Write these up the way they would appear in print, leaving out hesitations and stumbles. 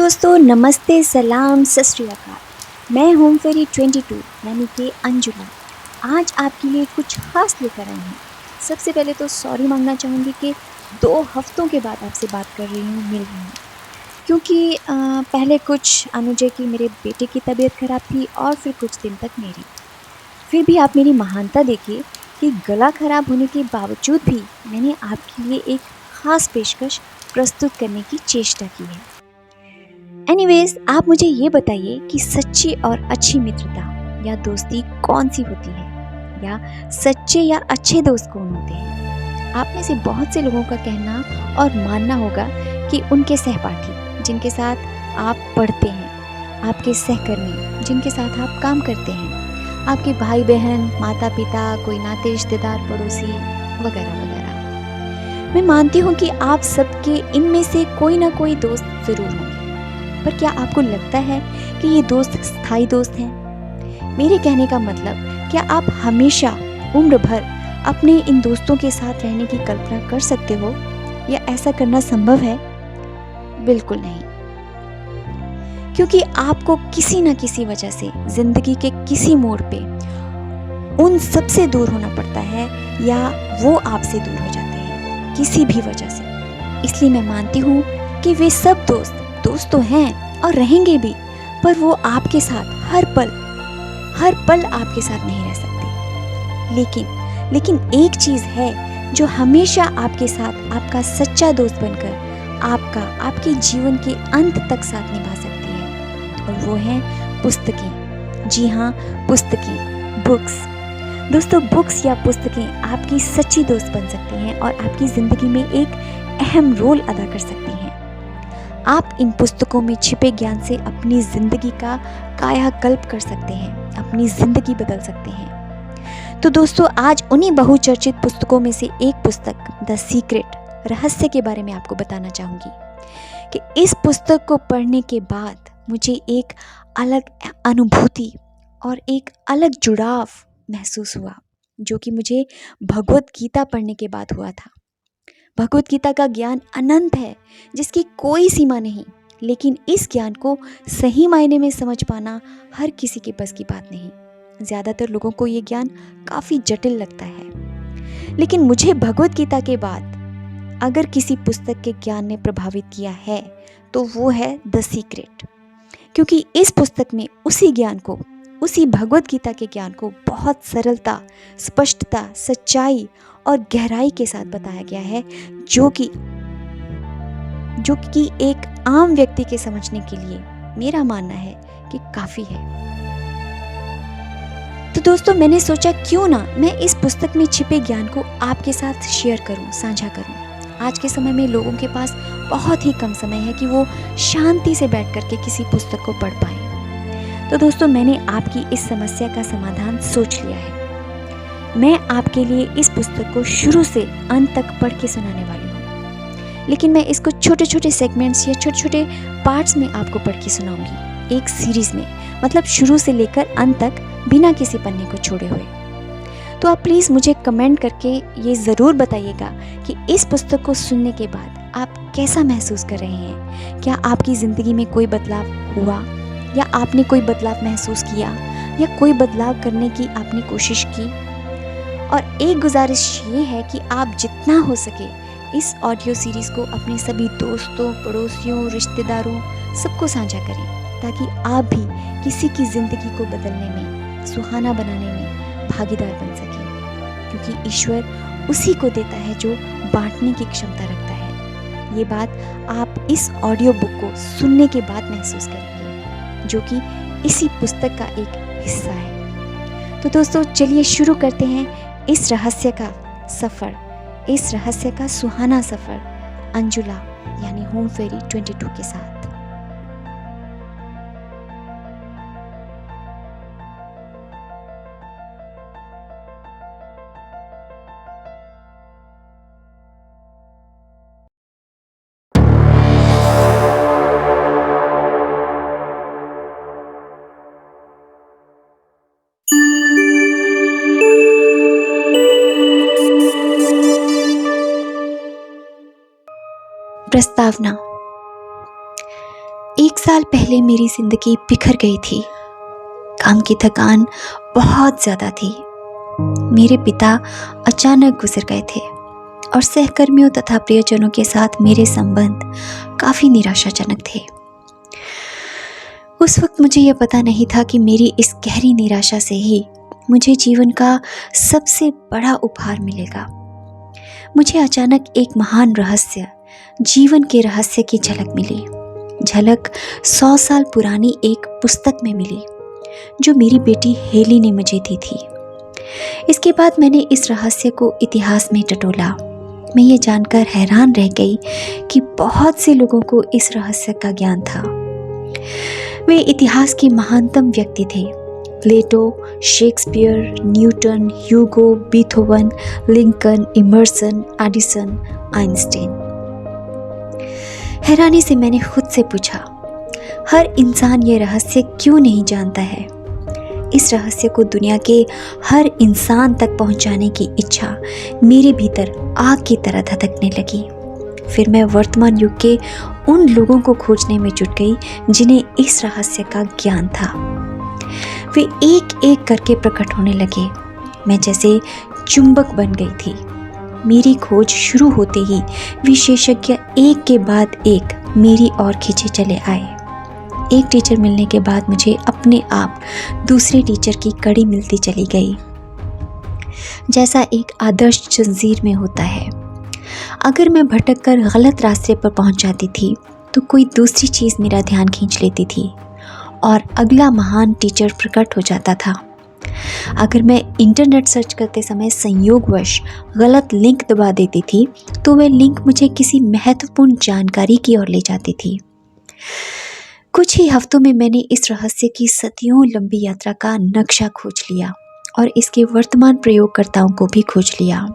दोस्तों नमस्ते, सलाम, सत श्री अकाल। मैं होम फेरी 22 यानी कि अंजुला आज आपके लिए कुछ खास लेकर आई हूँ। सबसे पहले तो सॉरी मांगना चाहूँगी कि 2 हफ्तों के बाद आपसे बात कर रही हूँ, मिल रही हूँ। क्योंकि पहले कुछ अनुजय की, मेरे बेटे की तबीयत खराब थी और फिर कुछ दिन तक मेरी। फिर भी आप मेरी महानता देखिए कि गला खराब होने के बावजूद भी मैंने आपके लिए एक खास पेशकश प्रस्तुत करने की चेष्टा की है। एनीवेज, आप मुझे ये बताइए कि सच्ची और अच्छी मित्रता या दोस्ती कौन सी होती है, या सच्चे या अच्छे दोस्त कौन होते हैं। आप में से बहुत से लोगों का कहना और मानना होगा कि उनके सहपाठी जिनके साथ आप पढ़ते हैं, आपके सहकर्मी जिनके साथ आप काम करते हैं, आपके भाई बहन, माता पिता, कोई नाते रिश्तेदार, पड़ोसी वगैरह वगैरह। मैं मानती हूँ कि आप सबके इनमें से कोई ना कोई दोस्त ज़रूर होंगे, पर क्या आपको लगता है कि ये दोस्त स्थायी दोस्त हैं? मेरे कहने का मतलब, क्या आप हमेशा उम्र भर अपने इन दोस्तों के साथ रहने की कल्पना कर सकते हो, या ऐसा करना संभव है? बिल्कुल नहीं, क्योंकि आपको किसी न किसी वजह से जिंदगी के किसी मोड़ पे उन सबसे दूर होना पड़ता है, या वो आपसे दूर हो जाते हैं किसी भी वजह से। इसलिए मैं मानती हूँ कि वे सब दोस्त दोस्त तो हैं और रहेंगे भी, पर वो आपके साथ हर पल आपके साथ नहीं रह सकते। लेकिन एक चीज़ है जो हमेशा आपके साथ आपका सच्चा दोस्त बनकर आपके जीवन के अंत तक साथ निभा सकती है, और वो है पुस्तकें। जी हाँ, पुस्तकें, बुक्स। दोस्तों, बुक्स या पुस्तकें आपकी सच्ची दोस्त बन सकती हैं और आपकी ज़िंदगी में एक अहम रोल अदा कर सकती हैं। आप इन पुस्तकों में छिपे ज्ञान से अपनी ज़िंदगी का कायाकल्प कर सकते हैं, अपनी ज़िंदगी बदल सकते हैं। तो दोस्तों, आज उन्हीं बहुचर्चित पुस्तकों में से एक पुस्तक द सीक्रेट, रहस्य के बारे में आपको बताना चाहूँगी कि इस पुस्तक को पढ़ने के बाद मुझे एक अलग अनुभूति और एक अलग जुड़ाव महसूस हुआ, जो कि मुझे भगवत गीता पढ़ने के बाद हुआ था। भगवत गीता का ज्ञान अनंत है, जिसकी कोई सीमा नहीं, लेकिन इस ज्ञान को सही मायने में समझ पाना हर किसी के बस की बात नहीं। ज़्यादातर लोगों को ये ज्ञान काफ़ी जटिल लगता है, लेकिन मुझे भगवत गीता के बाद अगर किसी पुस्तक के ज्ञान ने प्रभावित किया है तो वो है द सीक्रेट, क्योंकि इस पुस्तक में उसी भगवत गीता के ज्ञान को बहुत सरलता, स्पष्टता, सच्चाई और गहराई के साथ बताया गया है, जो कि एक आम व्यक्ति के समझने के लिए मेरा मानना है कि काफ़ी है। तो दोस्तों, मैंने सोचा क्यों ना मैं इस पुस्तक में छिपे ज्ञान को आपके साथ शेयर करूं, साझा करूं। आज के समय में लोगों के पास बहुत ही कम समय है कि वो शांति से बैठ करके किसी पुस्तक को पढ़ पाएं। तो दोस्तों, मैंने आपकी इस समस्या का समाधान सोच लिया है। मैं आपके लिए इस पुस्तक को शुरू से अंत तक पढ़ के सुनाने वाली हूँ, लेकिन मैं इसको छोटे छोटे सेगमेंट्स या छोटे छोटे पार्ट्स में आपको पढ़ के सुनाऊंगी, एक सीरीज में, मतलब शुरू से लेकर अंत तक बिना किसी पन्ने को छोड़े हुए। तो आप प्लीज़ मुझे कमेंट करके ये ज़रूर बताइएगा कि इस पुस्तक को सुनने के बाद आप कैसा महसूस कर रहे हैं। क्या आपकी ज़िंदगी में कोई बदलाव हुआ, या आपने कोई बदलाव महसूस किया, या कोई बदलाव करने की आपने कोशिश की। और एक गुजारिश ये है कि आप जितना हो सके इस ऑडियो सीरीज़ को अपने सभी दोस्तों, पड़ोसियों, रिश्तेदारों, सबको साझा करें, ताकि आप भी किसी की ज़िंदगी को बदलने में, सुहाना बनाने में भागीदार बन सकें, क्योंकि ईश्वर उसी को देता है जो बांटने की क्षमता रखता है। ये बात आप इस ऑडियो बुक को सुनने के बाद महसूस करेंगे, जो कि इसी पुस्तक का एक हिस्सा है। तो दोस्तों, चलिए शुरू करते हैं इस रहस्य का सुहाना सफ़र अंजुला यानी होम फेरी 22 के साथ। प्रस्तावना। एक साल पहले मेरी ज़िंदगी बिखर गई थी। काम की थकान बहुत ज़्यादा थी। मेरे पिता अचानक गुजर गए थे और सहकर्मियों तथा प्रियजनों के साथ मेरे संबंध काफ़ी निराशाजनक थे। उस वक्त मुझे यह पता नहीं था कि मेरी इस गहरी निराशा से ही मुझे जीवन का सबसे बड़ा उपहार मिलेगा। मुझे अचानक एक महान रहस्य, जीवन के रहस्य की झलक मिली। झलक 100 साल पुरानी एक पुस्तक में मिली जो मेरी बेटी हेली ने मुझे दी थी। इसके बाद मैंने इस रहस्य को इतिहास में टटोला। मैं ये जानकर हैरान रह गई कि बहुत से लोगों को इस रहस्य का ज्ञान था। वे इतिहास के महानतम व्यक्ति थे। Plato, Shakespeare, Newton, Hugo, Beethoven, Lincoln, Emerson, Edison, Einstein. हैरानी से मैंने खुद से पूछा, हर इंसान ये रहस्य क्यों नहीं जानता है? इस रहस्य को दुनिया के हर इंसान तक पहुंचाने की इच्छा मेरे भीतर आग की तरह धधकने लगी। फिर मैं वर्तमान युग के उन लोगों को खोजने में जुट गई जिन्हें इस रहस्य का ज्ञान था। वे एक एक करके प्रकट होने लगे। मैं जैसे चुंबक बन गई थी। मेरी खोज शुरू होते ही विशेषज्ञ एक के बाद एक मेरी ओर खींचे चले आए। एक टीचर मिलने के बाद मुझे अपने आप दूसरे टीचर की कड़ी मिलती चली गई, जैसा एक आदर्श जंजीर में होता है। अगर मैं भटक कर गलत रास्ते पर पहुंच जाती थी तो कोई दूसरी चीज़ मेरा ध्यान खींच लेती थी और अगला महान टीचर प्रकट हो जाता था। अगर मैं इंटरनेट सर्च करते समय संयोगवश गलत लिंक दबा देती थी तो वह लिंक मुझे किसी महत्वपूर्ण जानकारी की ओर ले जाती थी। कुछ ही हफ्तों में मैंने इस रहस्य की सदियों लंबी यात्रा का नक्शा खोज लिया और इसके वर्तमान प्रयोगकर्ताओं को भी खोज लिया।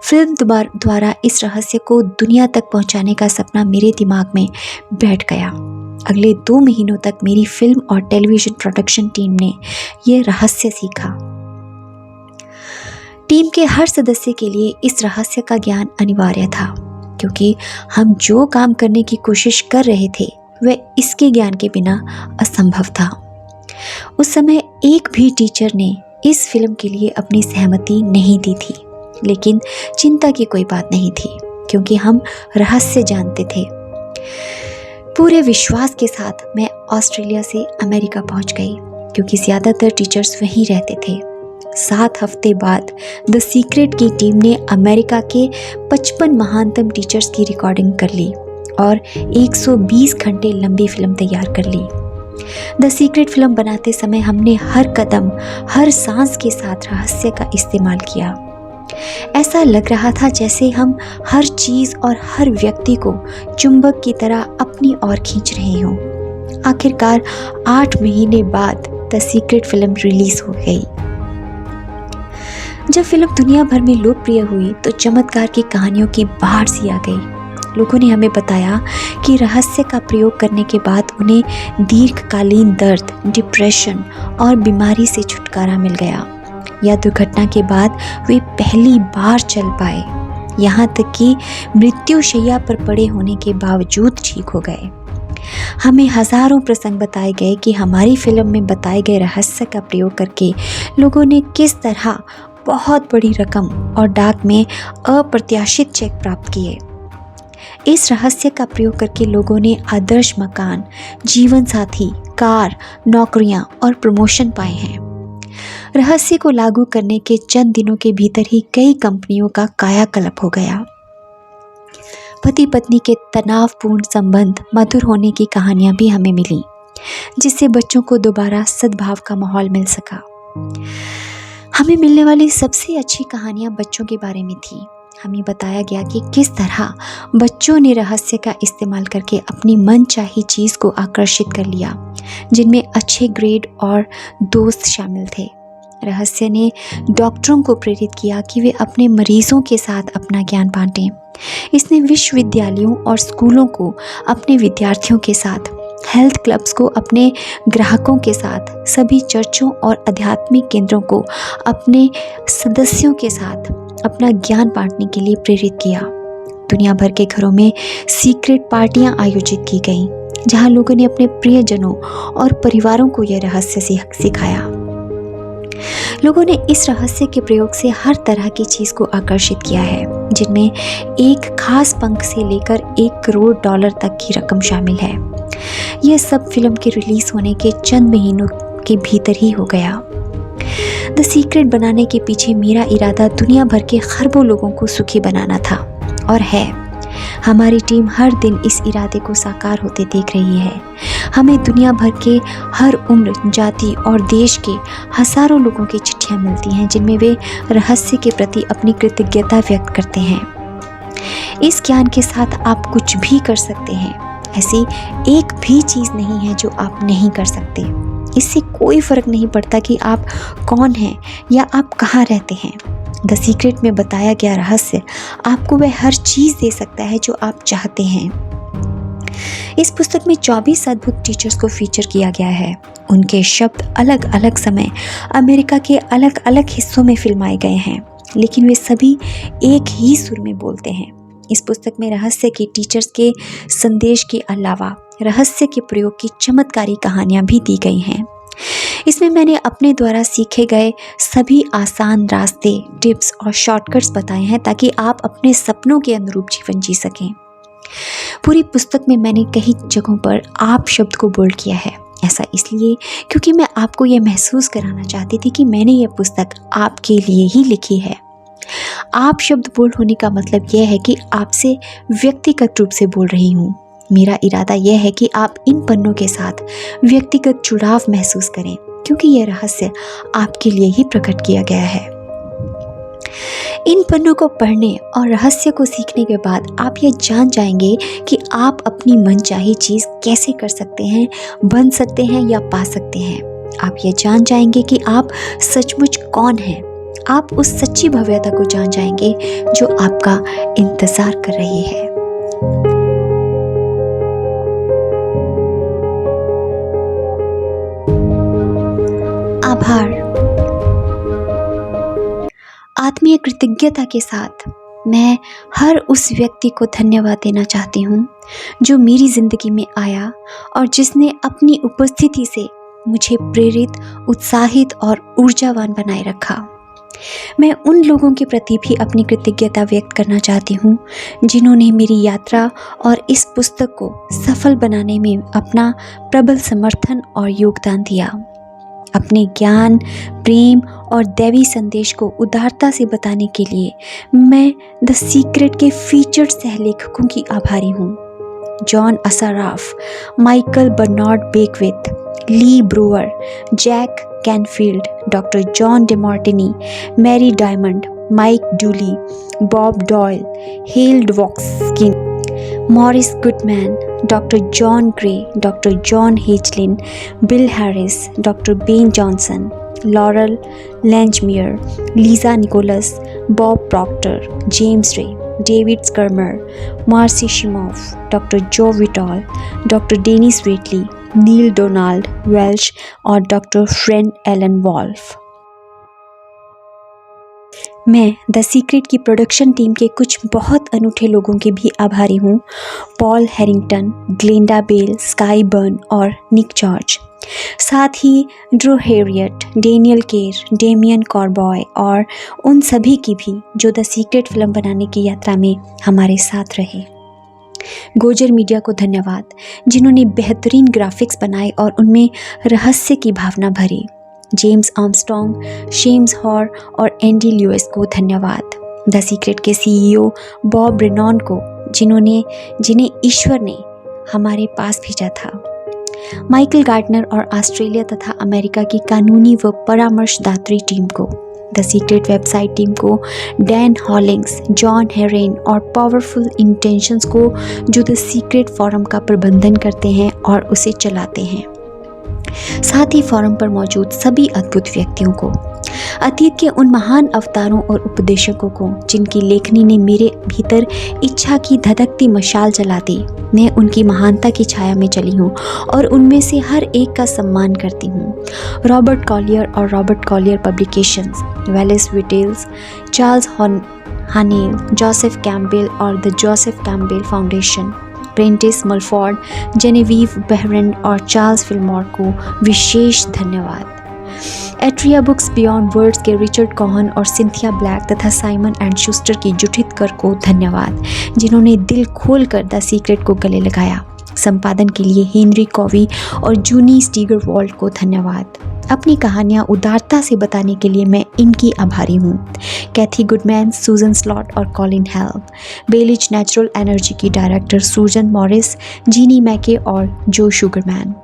फिल्म द्वारा इस रहस्य को दुनिया तक पहुंचाने का सपना मेरे दिमाग में बैठ गया। अगले 2 महीनों तक मेरी फिल्म और टेलीविज़न प्रोडक्शन टीम ने यह रहस्य सीखा। टीम के हर सदस्य के लिए इस रहस्य का ज्ञान अनिवार्य था, क्योंकि हम जो काम करने की कोशिश कर रहे थे वह इसके ज्ञान के बिना असंभव था। उस समय एक भी टीचर ने इस फिल्म के लिए अपनी सहमति नहीं दी थी, लेकिन चिंता की कोई बात नहीं थी, क्योंकि हम रहस्य जानते थे। पूरे विश्वास के साथ मैं ऑस्ट्रेलिया से अमेरिका पहुंच गई, क्योंकि ज़्यादातर टीचर्स वहीं रहते थे। 7 हफ्ते बाद द सीक्रेट की टीम ने अमेरिका के 55 महानतम टीचर्स की रिकॉर्डिंग कर ली और 120 घंटे लंबी फिल्म तैयार कर ली। द सीक्रेट फिल्म बनाते समय हमने हर कदम, हर सांस के साथ रहस्य का इस्तेमाल किया। ऐसा लग रहा था जैसे हम हर चीज़ और हर व्यक्ति को चुंबक की तरह अपनी ओर खींच रहे हों। आखिरकार 8 महीने बाद द सीक्रेट फिल्म रिलीज हो गई। जब फिल्म दुनिया भर में लोकप्रिय हुई तो चमत्कार की कहानियों की बाढ़ सी आ गई। लोगों ने हमें बताया कि रहस्य का प्रयोग करने के बाद उन्हें दीर्घकालीन दर्द, डिप्रेशन और बीमारी से छुटकारा मिल गया, या दुर्घटना के बाद वे पहली बार चल पाए, यहाँ तक कि मृत्युशैया पर पड़े होने के बावजूद ठीक हो गए। हमें हजारों प्रसंग बताए गए कि हमारी फिल्म में बताए गए रहस्य का प्रयोग करके लोगों ने किस तरह बहुत बड़ी रकम और डाक में अप्रत्याशित चेक प्राप्त किए। इस रहस्य का प्रयोग करके लोगों ने आदर्श मकान, जीवन साथी, कार, नौकरियां और प्रमोशन पाए हैं। रहस्य को लागू करने के चंद दिनों के भीतर ही कई कंपनियों का कायाकल्प हो गया। पति पत्नी के तनावपूर्ण संबंध मधुर होने की कहानियां भी हमें मिली, जिससे बच्चों को दोबारा सद्भाव का माहौल मिल सका। हमें मिलने वाली सबसे अच्छी कहानियां बच्चों के बारे में थी। हमें बताया गया कि किस तरह बच्चों ने रहस्य का इस्तेमाल करके अपनी मनचाही चीज़ को आकर्षित कर लिया, जिनमें अच्छे ग्रेड और दोस्त शामिल थे। रहस्य ने डॉक्टरों को प्रेरित किया कि वे अपने मरीजों के साथ अपना ज्ञान बांटें। इसने विश्वविद्यालयों और स्कूलों को अपने विद्यार्थियों के साथ, हेल्थ क्लब्स को अपने ग्राहकों के साथ, सभी चर्चों और आध्यात्मिक केंद्रों को अपने सदस्यों के साथ अपना ज्ञान बांटने के लिए प्रेरित किया। दुनिया भर के घरों में सीक्रेट पार्टियां आयोजित की गईं, जहां लोगों ने अपने प्रियजनों और परिवारों को यह रहस्य सिखाया। लोगों ने इस रहस्य के प्रयोग से हर तरह की चीज को आकर्षित किया है, जिनमें एक खास पंख से लेकर $1 करोड़ तक की रकम शामिल है। यह सब फिल्म के रिलीज होने के चंद महीनों के भीतर ही हो गया। द सीक्रेट बनाने के पीछे मेरा इरादा दुनिया भर के खरबों लोगों को सुखी बनाना था, और है। हमारी टीम हर दिन इस इरादे को साकार होते देख रही है। हमें दुनिया भर के हर उम्र, जाति और देश के हजारों लोगों की चिट्ठियां मिलती हैं, जिनमें वे रहस्य के प्रति अपनी कृतज्ञता व्यक्त करते हैं। इस ज्ञान के साथ आप कुछ भी कर सकते हैं। ऐसी एक भी चीज़ नहीं है जो आप नहीं कर सकते। इससे कोई फर्क नहीं पड़ता कि आप कौन हैं या आप कहाँ रहते हैं। द सीक्रेट में बताया गया रहस्य आपको वह हर चीज़ दे सकता है जो आप चाहते हैं। इस पुस्तक में 24 अद्भुत टीचर्स को फीचर किया गया है। उनके शब्द अलग अलग समय अमेरिका के अलग अलग हिस्सों में फिल्माए गए हैं, लेकिन वे सभी एक ही सुर में बोलते हैं। इस पुस्तक में रहस्य के टीचर्स के संदेश के अलावा रहस्य के प्रयोग की चमत्कारी कहानियां भी दी गई हैं। इसमें मैंने अपने द्वारा सीखे गए सभी आसान रास्ते, टिप्स और शॉर्टकट्स बताए हैं, ताकि आप अपने सपनों के अनुरूप जीवन जी सकें। पूरी पुस्तक में मैंने कई जगहों पर आप शब्द को बोल्ड किया है। ऐसा इसलिए क्योंकि मैं आपको यह महसूस कराना चाहती थी कि मैंने यह पुस्तक आपके लिए ही लिखी है। आप शब्द बोल्ड होने का मतलब यह है कि आपसे व्यक्तिगत रूप से बोल रही हूँ। मेरा इरादा यह है कि आप इन पन्नों के साथ व्यक्तिगत जुड़ाव महसूस करें, क्योंकि यह रहस्य आपके लिए ही प्रकट किया गया है। इन पन्नों को पढ़ने और रहस्य को सीखने के बाद आप ये जान जाएंगे कि आप अपनी मनचाही चीज़ कैसे कर सकते हैं, बन सकते हैं या पा सकते हैं। आप ये जान जाएंगे कि आप सचमुच कौन हैं। आप उस सच्ची भव्यता को जान जाएंगे जो आपका इंतजार कर रही है। आभार। आत्मीय कृतज्ञता के साथ मैं हर उस व्यक्ति को धन्यवाद देना चाहती हूँ जो मेरी ज़िंदगी में आया और जिसने अपनी उपस्थिति से मुझे प्रेरित, उत्साहित और ऊर्जावान बनाए रखा। मैं उन लोगों के प्रति भी अपनी कृतज्ञता व्यक्त करना चाहती हूँ जिन्होंने मेरी यात्रा और इस पुस्तक को सफल बनाने में अपना प्रबल समर्थन और योगदान दिया। अपने ज्ञान, प्रेम और दैवी संदेश को उदारता से बताने के लिए मैं द सीक्रेट के फीचर्ड सहलेखकों की आभारी हूँ। John Assaraf, Michael Bernard Beckwith, Lee Brower, Jack Canfield, doctor John Demartini, Marie Diamond, Mike Dooley, Bob Doyle, Hale Dwoskin, Morris Goodman, doctor John Gray, doctor John Hagelin, Bill Harris, doctor Ben Johnson, Loral Langemeier, Lisa Nichols, Bob Proctor, James Ray, David Schirmer, Marci Shimoff, doctor Joe Vitale, doctor Denis Waitley, Neale Donald Walsch और doctor Fred Elon wolf. मैं the secret की production team के कुछ बहुत अनूठे लोगों के भी आभारी हूँ। Paul Harrington, Glenda Bell, Skye Byrne और निक जॉर्ज। साथ ही Drew Heriot, Daniel Kerr, Damian Corboy और उन सभी की भी जो द सीक्रेट फिल्म बनाने की यात्रा में हमारे साथ रहे। गोजर मीडिया को धन्यवाद, जिन्होंने बेहतरीन ग्राफिक्स बनाए और उनमें रहस्य की भावना भरी। जेम्स आर्मस्ट्रॉन्ग, शेम्स हॉर और एंडी ल्यूइस को धन्यवाद। द सीक्रेट के सीईओ बॉब रेनॉन को, जिन्हें ईश्वर ने हमारे पास भेजा था। माइकल गार्डनर और ऑस्ट्रेलिया तथा अमेरिका की कानूनी व परामर्शदात्री टीम को, द सीक्रेट वेबसाइट टीम को, डैन हॉलिंग्स, जॉन हेरेन और पावरफुल इंटेंशंस को जो द सीक्रेट फोरम का प्रबंधन करते हैं और उसे चलाते हैं। साथ ही फोरम पर मौजूद सभी अद्भुत व्यक्तियों को, अतीत के उन महान अवतारों और उपदेशकों को जिनकी लेखनी ने मेरे भीतर इच्छा की धधकती मशाल जला दी। मैं उनकी महानता की छाया में चली हूँ और उनमें से हर एक का सम्मान करती हूँ। रॉबर्ट कॉलियर और Robert Collier publications, Wallace Wattles, Charles Haanel, Joseph Campbell और the Joseph Campbell foundation, Prentice Mulford, Genevieve Behrend और चार्ल्स फिलमोर को विशेष धन्यवाद। एट्रिया बुक्स बियॉन्ड वर्ड्स के रिचर्ड कोहन और सिंथिया ब्लैक तथा साइमन एंड शूस्टर की जुटित कर को धन्यवाद, जिन्होंने दिल खोलकर द सीक्रेट को गले लगाया। संपादन के लिए हेनरी कॉवी और जूनी स्टीगरवॉल्ड को धन्यवाद। अपनी कहानियाँ उदारता से बताने के लिए मैं इनकी आभारी हूँ। कैथी गुडमैन, सूजन स्लॉट और कॉलिन हेल्प। बेलिच नेचुरल एनर्जी की director Susan Morris, Jeannie Mackay और जो शुगरमैन।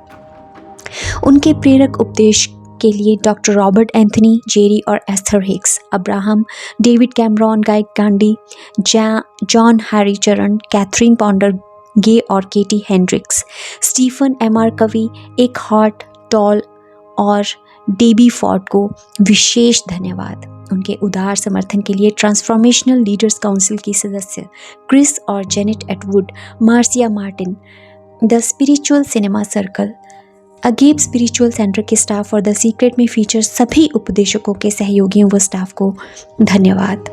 उनके प्रेरक उपदेश के लिए डॉक्टर रॉबर्ट एंथनी, जेरी और Esther Hicks, Abraham, David Cameron, Guy Gandy, John Harricharan, Catherine Ponder Gay और Katie Hendricks, Stephen MR Covey, Eckhart Tolle और Debbie Ford को विशेष धन्यवाद। उनके उदार समर्थन के लिए ट्रांसफॉर्मेशनल लीडर्स काउंसिल की सदस्य क्रिस और Janet Atwood, Marcia Martin, the spiritual cinema circle, Agape spiritual center के स्टाफ और द सीक्रेट में फीचर सभी उपदेशकों के सहयोगियों व स्टाफ को धन्यवाद।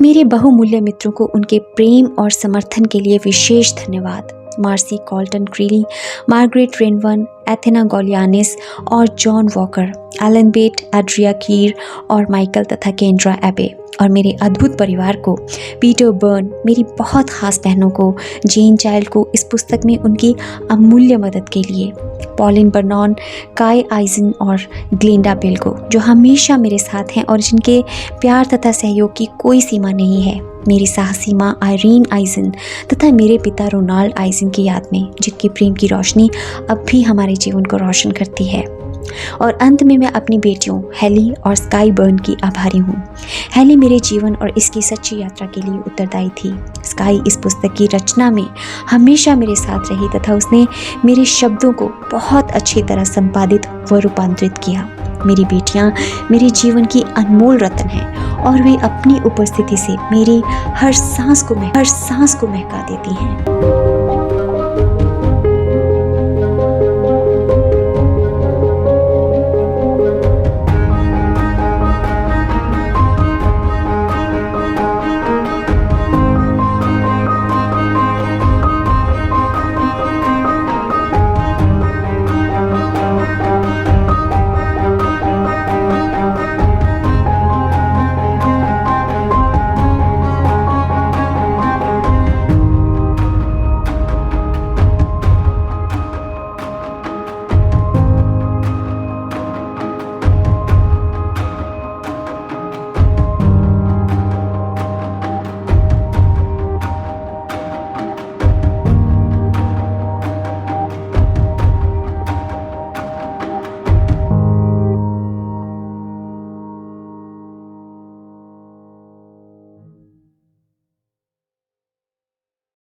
मेरे बहुमूल्य मित्रों को उनके प्रेम और समर्थन के लिए विशेष धन्यवाद। मार्सी कॉल्टन क्रीली, मार्गरेट रेनवन, एथेना गॉलियानिस और जॉन वॉकर, एलन बेट, एड्रिया कीर और माइकल तथा केंड्रा एबे, और मेरे अद्भुत परिवार को, पीटर बर्न, मेरी बहुत खास बहनों को, जेन चाइल्ड को इस पुस्तक में उनकी अमूल्य मदद के लिए, पॉलिन बर्नॉन, काय आइजन और ग्लेंडा बेल को, जो हमेशा मेरे साथ हैं और जिनके प्यार तथा सहयोग की कोई सीमा नहीं है, मेरी साहसी माँ आयरीन आइजन तथा मेरे पिता रोनाल्ड आइजन की याद में, जिनकी प्रेम की रोशनी अब भी हमारे जीवन को रोशन करती है। और अंत में मैं अपनी बेटियों हेली और स्काई बर्न की आभारी हूँ। हेली मेरे जीवन और इसकी सच्ची यात्रा के लिए उत्तरदायी थी। स्काई इस पुस्तक की रचना में हमेशा मेरे साथ रही तथा उसने मेरे शब्दों को बहुत अच्छी तरह संपादित व रूपांतरित किया। मेरी बेटियाँ मेरे जीवन की अनमोल रत्न हैं और वे अपनी उपस्थिति से मेरी हर सांस को महका देती हैं।